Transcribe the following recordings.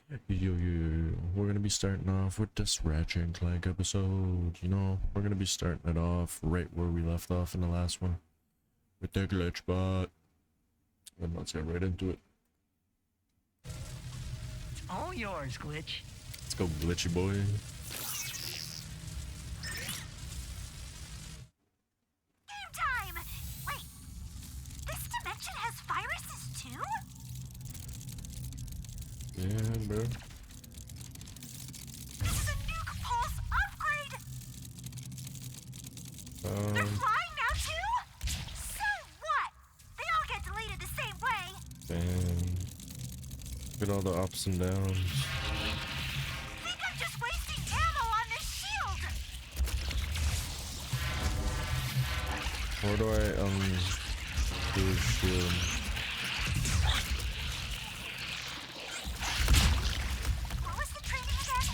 We're gonna be starting off with this Ratchet Clank episode. You know, we're gonna be starting it off right where we left off in the last one with the glitch bot. And let's get right into it. All yours, Glitch. Let's go, glitchy boy. Game time! Wait, this dimension has viruses too? Yeah, bro. This is a nuke pulse upgrade! They're flying now too? So what? They all get deleted the same way. Damn. Look at all the ups and downs. Think I'm just wasting ammo on this shield! Where do I, do a shield? What was the training again?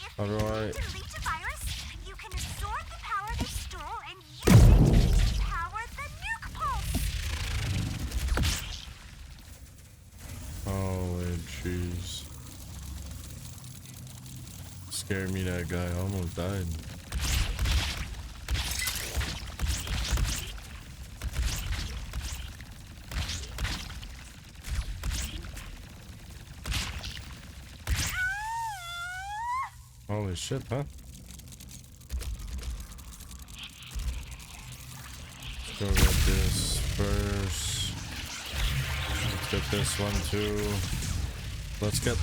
If How do I? you delete a virus, you can absorb the power they stole and use it to power the nuke pulse! Holy jeez. Scared me, that guy almost died. Holy shit, huh? Let's go get this first. Let's get this one too. Let's get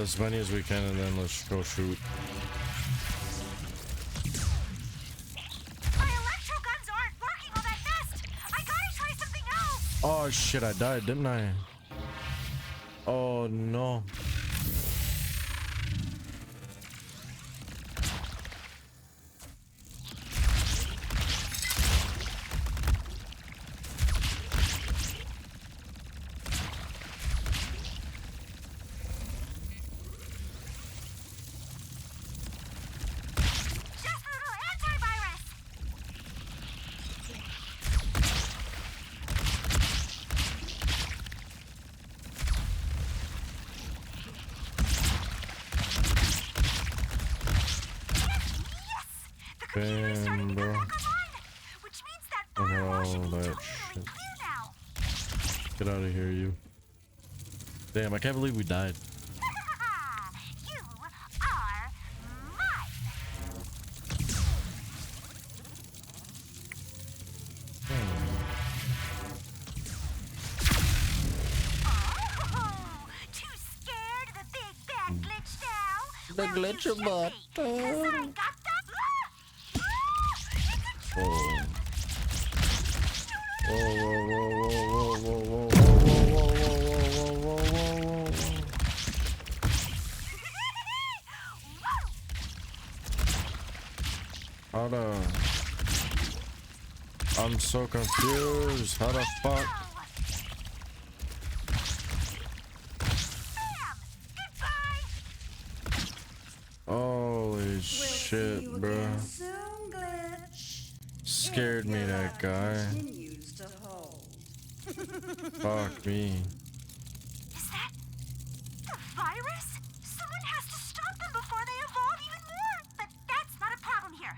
as many as we can and then let's go shoot. My electro guns aren't working all that fast! I gotta try something else! Oh shit, I died, didn't I? Oh no. Just a little antivirus! Yes! The computer is starting to Damn, come bro. back online! Which means that Oh, firewall should be that totally shit. clear now! Get out of here, you. Damn, I can't believe we died. You are mine! Oh, too scared of the big bad glitch now? The Well, you glitcher should bot. be, 'cause I got the... It's a Whoa. trap! Whoa, whoa, whoa, whoa, whoa, whoa, whoa, whoa, whoa, whoa, whoa, whoa, whoa, whoa. How the... I'm so confused. How the fuck? Bam! Goodbye! Holy shit, bro. Soon, Glitch. Scared me, that guy. Continues to hold. Fuck me. Is that the virus? Someone has to stop them before they evolve even more. But that's not a problem here.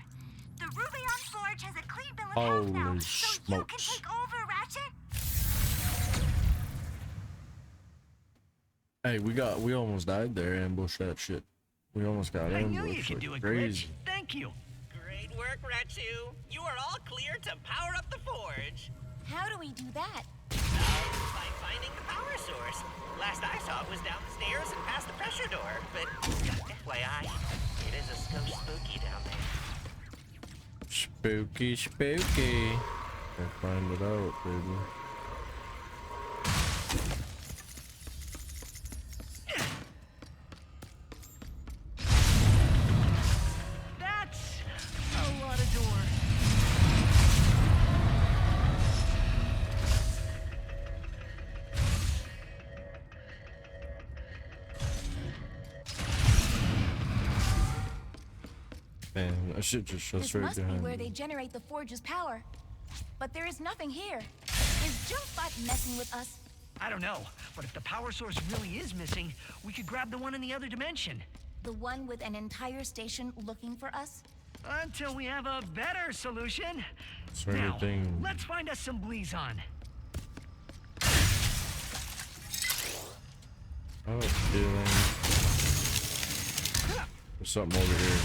The Rubion Forge has a clean bill of health now, Holy so you can smokes. take over, Ratchet. Hey, we almost died there. Ambush that shit. We almost got I ambushed. knew you could like do it, crazy. Glitch. Thank you. Great work, Ratchu. You are all clear to power up the forge. How do we do that? By finding the power source. Last I saw it was down the stairs and past the pressure door. But FYI, it is a skosh spooky down there. Spooky, spooky. Gotta find it out, baby. That's a lot of door. Man, I should just show This straight must be behind where me. they generate the forge's power. But there is nothing here. Is Junkbot messing with us? I don't know, but if the power source really is missing, we could grab the one in the other dimension. The one with an entire station looking for us? Until we have a better solution. So Now, anything. let's find us some Blizon. I have a feeling there's something over here.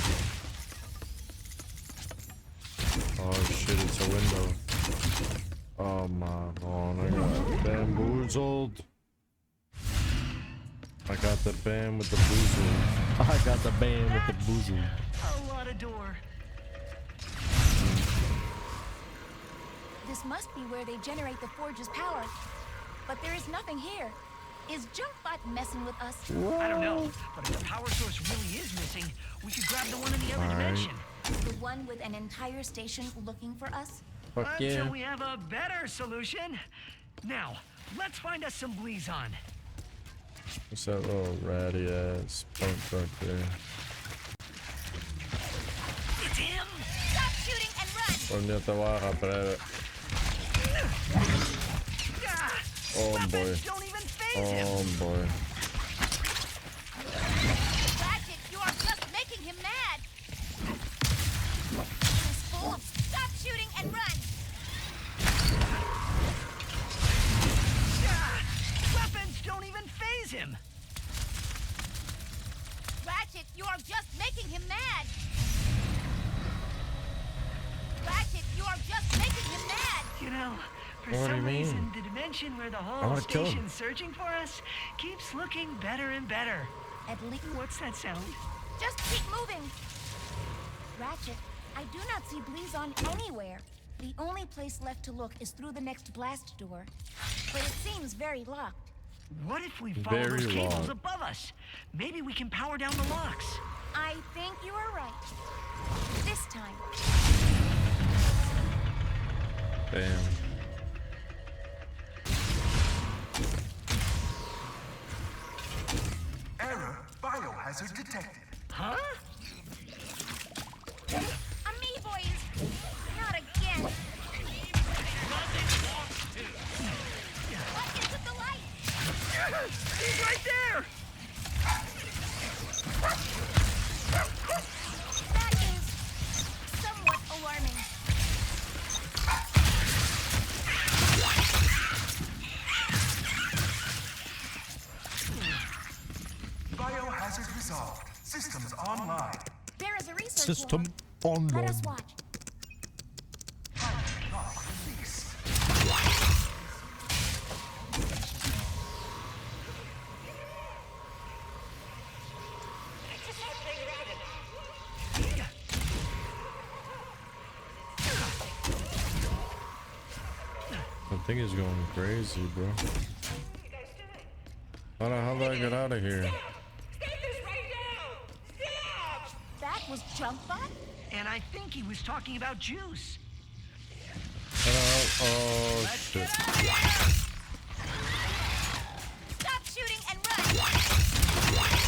Oh shit, it's a window. Oh my god, I got bamboozled. I got the bam with the boozle. I got the bam with the boozle. A lot of door. This must be where they generate the forge's power. But there is nothing here. Is Junkbot messing with us? I don't know, but if the power source really is missing, we could grab the one in the other dimension. The one with an entire station looking for us? Fuck Until yeah. we have a better solution. Now, let's find us some Blizon. What's that little ratty ass punk right there? It's him! Stop shooting and run! Ponete baja, breve. Ah, Oh weapons boy. don't even phase him! Oh boy. Ratchet, you are just making him mad! This fool! Stop shooting and run! Ah, weapons don't even phase him! Ratchet, you are just making him mad! Ratchet, you are just making him mad! You know, for What do you some mean? reason, the dimension where the I whole wanna kill him. station's searching for us keeps looking better and better. At least, What's that sound? just keep moving! Ratchet, I do not see Blizon anywhere. The only place left to look is through the next blast door. But it seems very locked. What if we follow Very those cables long. above us? Maybe we can power down the locks. I think you are right. This time. Damn. Error. Biohazard detected. Huh? Amoeboids! Not again! What is with the light? He's right there! That is somewhat alarming. Biohazard resolved. Systems online. There is a research System lab. online. Let us watch. Lock released. That thing is going crazy, bro. How do I get out of here? That was Junkbot? And I think he was talking about juice. Oh shit. Stop shooting and run!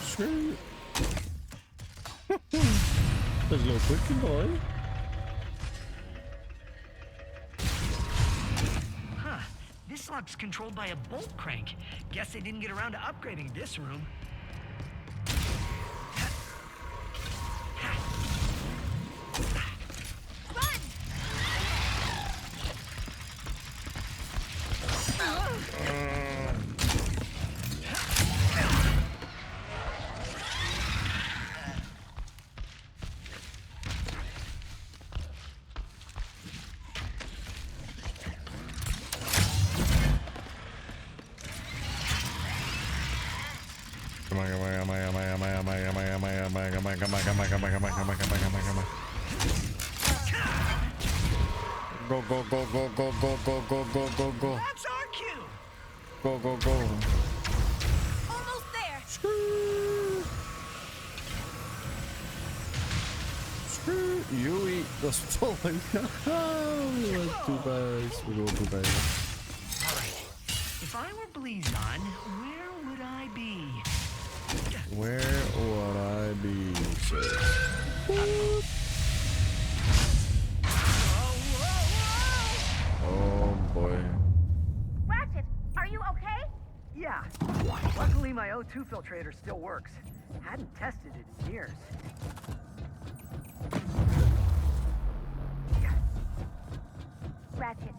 Sweet. There's no quickie boy. Huh. This lock's controlled by a bolt crank. Guess they didn't get around to upgrading this room. Run! Come on, come on, come on, come on, come on, come on, come on, come on, come on, come on, come on, come on, come on, come on, come on, come on, come on. Go, go, go, go, go, go, go, go, go, go, go. That's our cue! Go, go, go. Almost there! Screw you eat the stolen. Let's do bags. We go do bags. Alright. If I were fleas on, where would I be? Where would I be? Sir? Oh boy. Ratchet, are you okay? Yeah. Luckily, my O2 filtrator still works. Hadn't tested it in years. Ratchet,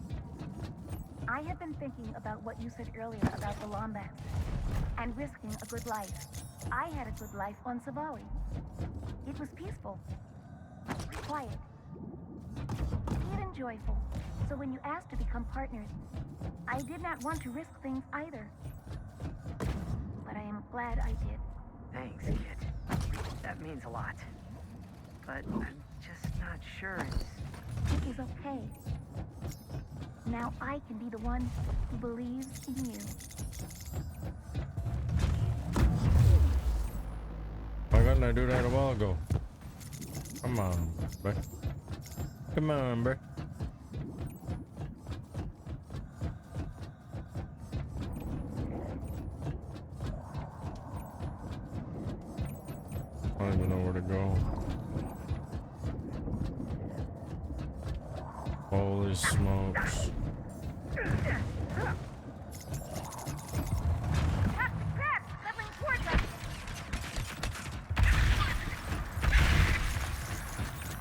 I have been thinking about what you said earlier about the Lombats and risking a good life. I had a good life on Savali. It was peaceful, quiet, even joyful. So when you asked to become partners, I did not want to risk things either. But I am glad I did. Thanks, kid. That means a lot. But I'm just not sure it's... It is okay. Now I can be the one who believes in you. Why couldn't I do that a while ago? Come on, bro. Come on, bro. I don't even know where to go. Holy smokes. Crap! Settling towards us!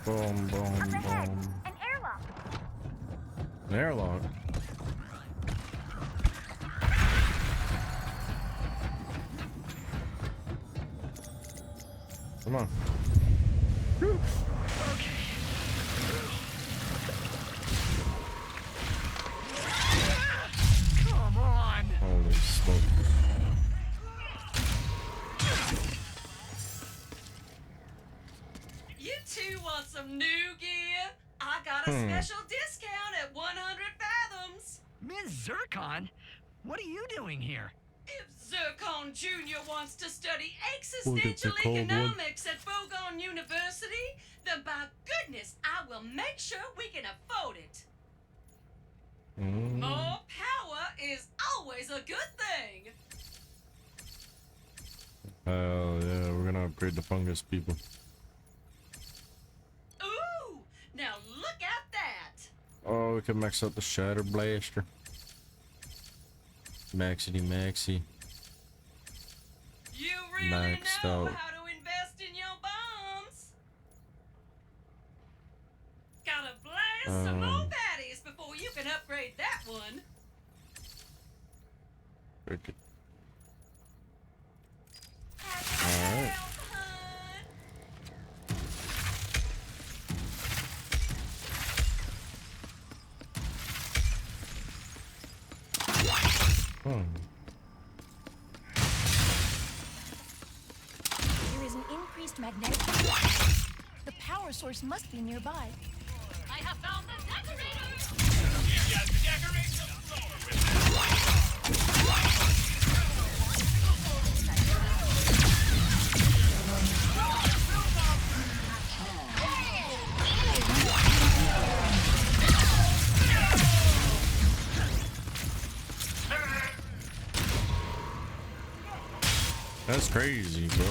Boom, boom, Up ahead! boom. An airlock! An airlock. Come on. Come on! Holy smoke. You two want some new gear? I got a special discount at 100 fathoms. Ms. Zircon? What are you doing here? If Zircon Jr. wants to study Look at the existential cold one. economics at Fogon University, then by goodness, I will make sure we can afford it. More power is always a good thing. Hell yeah, we're gonna upgrade the fungus people. Ooh, now look at that. Oh, we can max out the Shatter Blaster. Maxity Maxi. You really Maxed know out. how to invest in your bombs. Gotta blast some more baddies before you can upgrade that one. Cricket. Alright. Alright. There is an increased magnetic. The power source must be nearby. I have found the decorator! That's crazy, bro.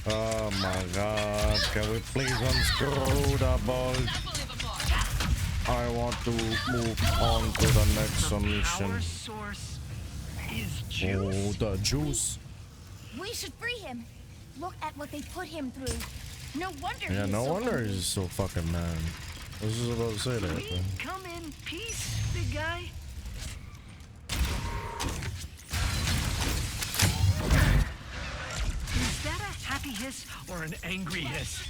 Oh my god, can we please unscrew the bolt? I want to move on to the next Power mission. source is Oh, juice. the juice. We should free him. Look at what they put him through. No wonder Yeah, he's no so wonder angry. he's so fucking mad. I was just about to say that. We Man. come in peace, big guy. Is that a happy hiss or an angry hiss?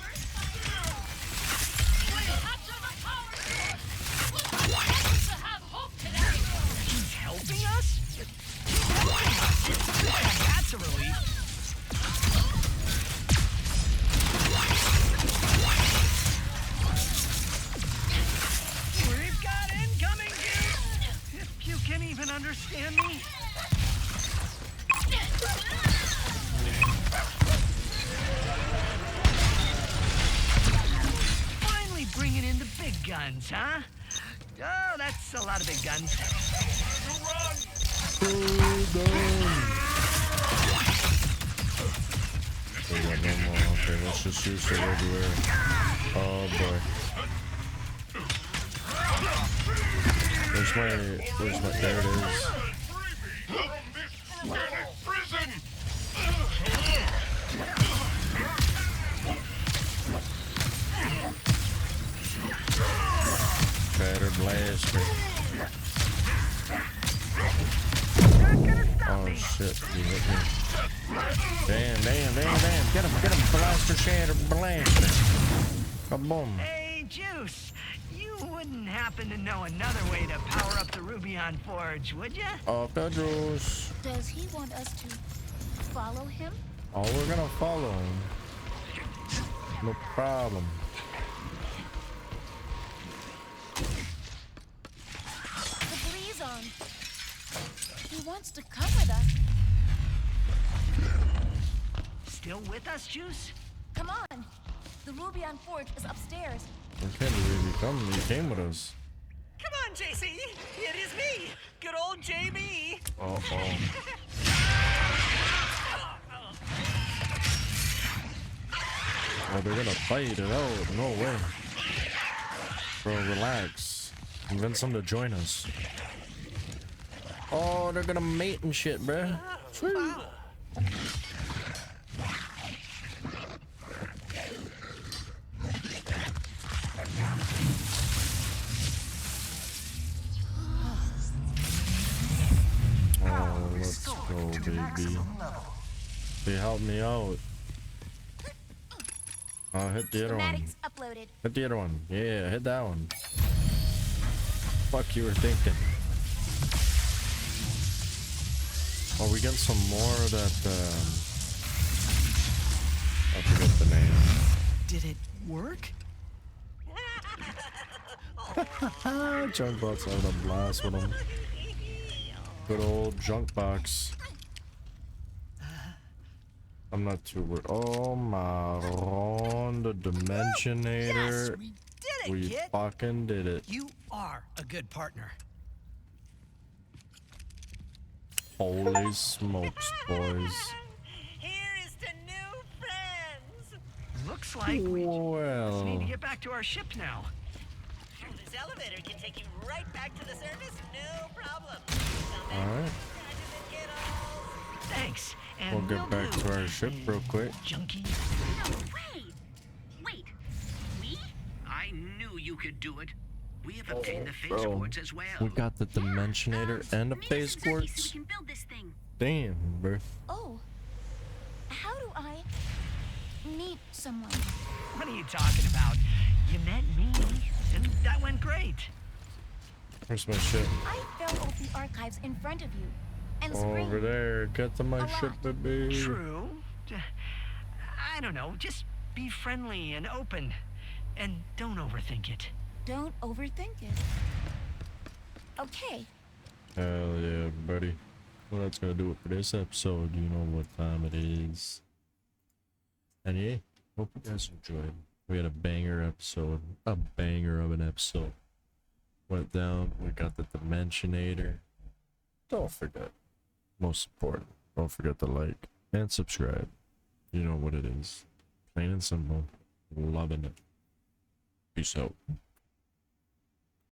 Capture the power source! We'll to have hope today! us? That's a relief. We've got incoming, dude! If you can even understand me. Finally bringing in the big guns, huh? Oh, that's a lot of big guns. We got no more. Okay, let's just use the regular. Oh boy. Where's my, there it is. Better blaster. Oh shit, he hit me. Damn. Get him, blaster, shatter, blaster. Kaboom. Hey, Juice, you wouldn't happen to know another way to power up the Rubion Forge, would ya? Off the juice. Does he want us to follow him? Oh, we're gonna follow him. No problem. The breeze on. He wants to come with us. Still with us, Juice? Come on. The Rubion Forge is upstairs. We can't really come. He came with us. Come on, JC. It is me. Good old JB. Oh. Oh, they're gonna fight it out. No way. Bro, relax. Convince them to join us. Oh, they're gonna mate and shit, bro. Wow. Oh, let's go, baby. They helped me out. Oh, hit the other one. Schematics uploaded. Hit the other one. Yeah, hit that one. Fuck you were thinking. Oh, we get some more of that, I forget the name. Did it work? Junkbox having a blast with him. Good old junk box. I'm not too worried. Oh my god, the Dimensionator. Yes, we did it, We kid. fucking did it. You are a good partner. Holy smokes, boys. Here is to new friends. Looks like we just need to Well, get back to our ship now. This elevator can take you right back to the surface, no problem. alright. Thanks. And We'll get back do, to our ship real quick. junkie. No way! Wait, we? I knew you could do it. We have obtained the phase Bro, quartz as well. we got the Dimensionator and the Make phase some circuits quartz. so we can build this thing. Damn, bro. Oh. How do I meet someone? What are you talking about? You met me, and that went great. Where's my ship? I fell off the archives in front of you and Over screamed. there. Get to my A ship, lot. baby. True. I don't know. Just be friendly and open, and don't overthink it. Don't overthink it. Okay. Hell yeah, buddy. Well, that's gonna do it for this episode. You know what time it is. And yeah, hope you guys enjoyed. We had a banger episode. A banger of an episode. Went down. We got the Dimensionator. Don't forget. Most important. Don't forget to like and subscribe. You know what it is. Plain and simple. Loving it. Peace out.